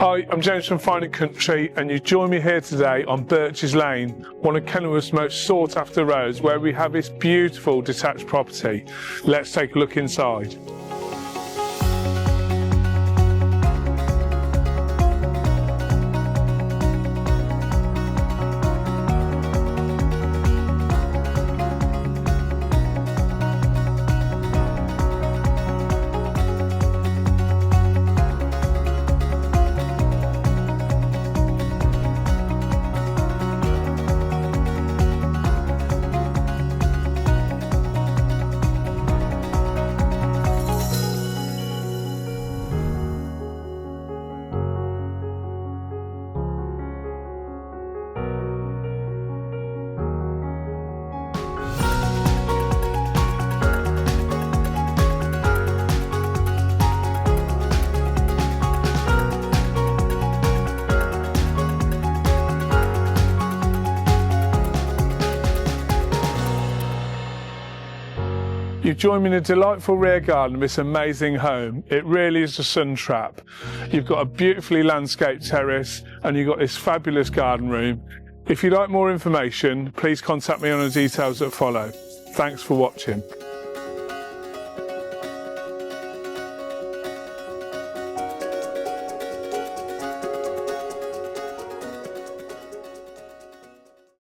Hi, I'm James from Fine & Country, and you join me here today on Birches Lane, one of Kenilworth's most sought after roads, where we have this beautiful detached property. Let's take a look inside. You've joined me in a delightful rear garden of this amazing home. It really is a sun trap. You've got a beautifully landscaped terrace and you've got this fabulous garden room. If you'd like more information, please contact me on the details that follow. Thanks for watching.